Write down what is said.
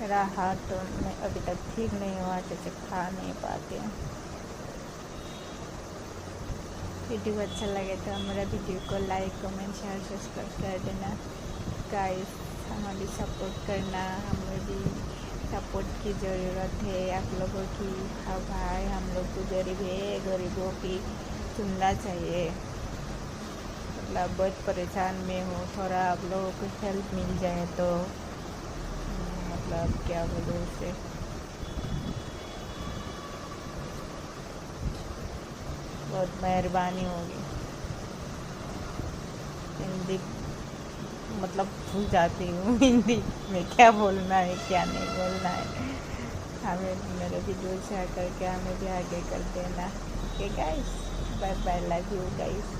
मेरा हाथ तो अभी तक ठीक नहीं हुआ, जैसे खा नहीं पाते हैं। वीडियो अच्छा लगे तो हमारा वीडियो को लाइक कमेंट शेयर सब्सक्राइब कर देना गाइस। हमारी सपोर्ट करना, हमें भी सपोर्ट की ज़रूरत है आप लोगों की। हाँ भाई, हम लोग तो गरीब है, गरीबों की सुनना चाहिए। मतलब बहुत परेशान में हूँ, थोड़ा आप लोगों को हेल्प मिल जाए तो मतलब क्या बोलूँ उसे, बहुत मेहरबानी होगी। हिंदी मतलब भूल जाती हूँ हिंदी में क्या बोलना है क्या नहीं बोलना है। हमें मेरे वीडियो शेयर करके हमें भी आगे कर देना। Okay guys, bye bye, love you guys.